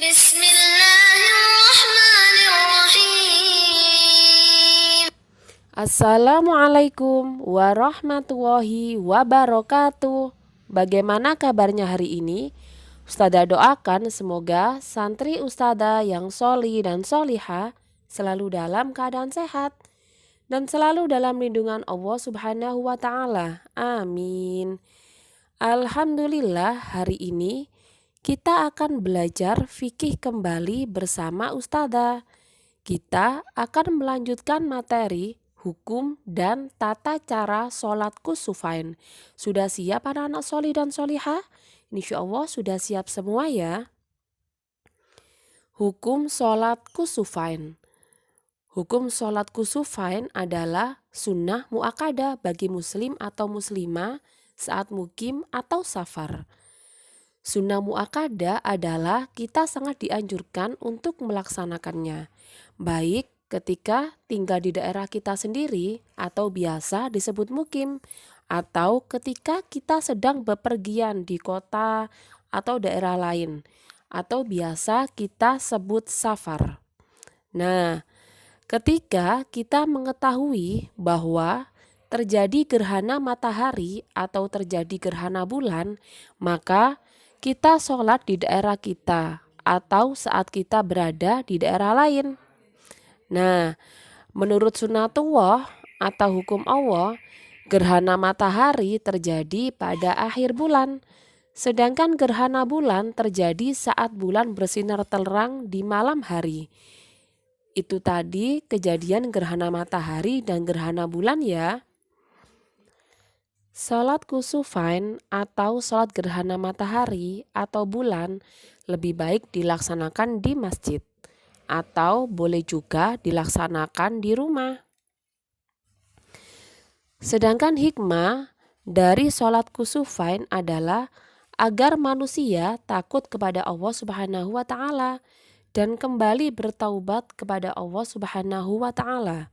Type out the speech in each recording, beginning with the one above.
Bismillahirrahmanirrahim. Assalamualaikum warahmatullahi wabarakatuh. Bagaimana kabarnya hari ini? Ustazah doakan semoga santri ustazah yang soli dan soliha selalu dalam keadaan sehat dan selalu dalam lindungan Allah Subhanahu wa Ta'ala. Amin. Alhamdulillah, hari ini kita akan belajar fikih kembali bersama ustazah. Kita akan melanjutkan materi hukum dan tata cara sholat kusufain. Sudah siap anak-anak sholih dan sholihah? Insya Allah sudah siap semua ya. Hukum sholat kusufain. Hukum sholat kusufain adalah sunnah muakkadah bagi muslim atau muslimah saat mukim atau safar. Sunnah muakkadah adalah kita sangat dianjurkan untuk melaksanakannya, baik ketika tinggal di daerah kita sendiri atau biasa disebut mukim, atau ketika kita sedang bepergian di kota atau daerah lain, atau biasa kita sebut safar. Nah, ketika kita mengetahui bahwa terjadi gerhana matahari atau terjadi gerhana bulan, maka kita sholat di daerah kita atau saat kita berada di daerah lain. Nah, menurut sunatullah atau hukum Allah, gerhana matahari terjadi pada akhir bulan, sedangkan gerhana bulan terjadi saat bulan bersinar terang di malam hari. Itu tadi kejadian gerhana matahari dan gerhana bulan ya. Salat kusufain atau salat gerhana matahari atau bulan lebih baik dilaksanakan di masjid atau boleh juga dilaksanakan di rumah. Sedangkan hikmah dari salat kusufain adalah agar manusia takut kepada Allah Subhanahu wa Ta'ala dan kembali bertaubat kepada Allah Subhanahu wa Ta'ala.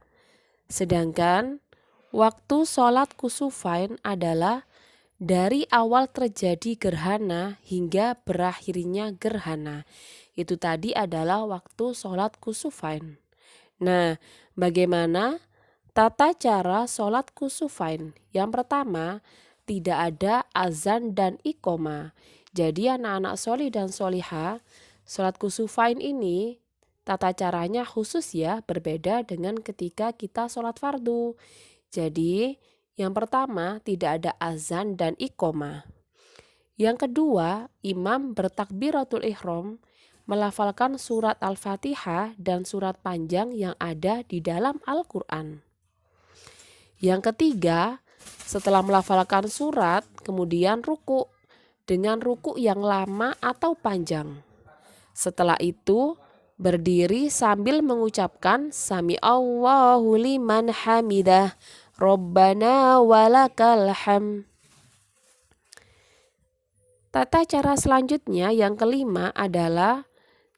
Sedangkan waktu sholat kusufain adalah dari awal terjadi gerhana hingga berakhirnya gerhana. Itu tadi adalah waktu sholat kusufain. Nah, bagaimana tata cara sholat kusufain? Yang pertama, tidak ada azan dan iqomah. Jadi anak-anak sholih dan sholihah, sholat kusufain ini tata caranya khusus ya, berbeda dengan ketika kita sholat fardu. Jadi yang pertama tidak ada azan dan iqomah. Yang kedua, imam bertakbiratul ihram melafalkan surat Al-Fatihah dan surat panjang yang ada di dalam Al-Quran. Yang ketiga, setelah melafalkan surat, kemudian ruku dengan ruku yang lama atau panjang. Setelah itu, berdiri sambil mengucapkan Sami Allahu liman hamidah, Rabbana walakal ham. Tata cara selanjutnya yang kelima adalah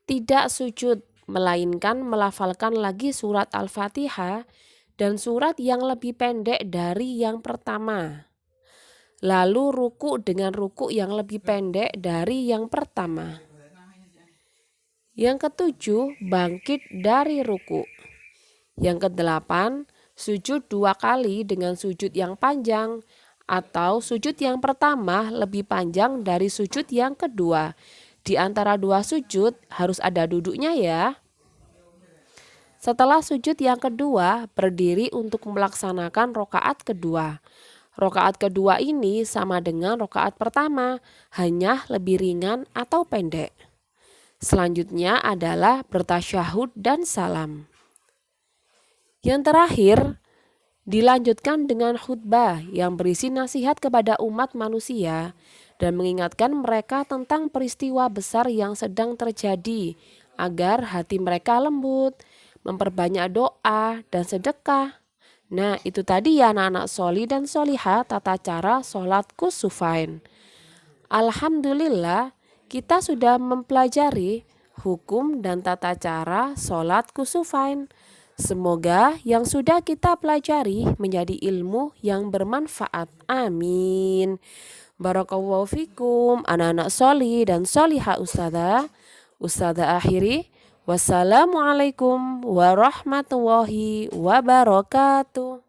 tidak sujud, melainkan melafalkan lagi surat Al-Fatihah dan surat yang lebih pendek dari yang pertama. Lalu ruku dengan ruku yang lebih pendek dari yang pertama. Yang ketujuh, bangkit dari ruku. Yang kedelapan, sujud 2 kali dengan sujud yang panjang, atau sujud yang pertama lebih panjang dari sujud yang kedua. Di antara 2 sujud harus ada duduknya ya. Setelah sujud yang kedua, berdiri untuk melaksanakan rokaat kedua. Rokaat kedua ini sama dengan rokaat pertama, hanya lebih ringan atau pendek. Selanjutnya adalah bertasyahud dan salam. Yang terakhir, dilanjutkan dengan khutbah yang berisi nasihat kepada umat manusia dan mengingatkan mereka tentang peristiwa besar yang sedang terjadi agar hati mereka lembut, memperbanyak doa dan sedekah. Nah, itu tadi ya anak-anak sholih dan sholihah tata cara sholat kusufain. Alhamdulillah, kita sudah mempelajari hukum dan tata cara sholat kusufain. Semoga yang sudah kita pelajari menjadi ilmu yang bermanfaat. Amin. Barakallahu fikum anak-anak sholih dan sholihah ustazah. Ustazah akhiri, wassalamualaikum warahmatullahi wabarakatuh.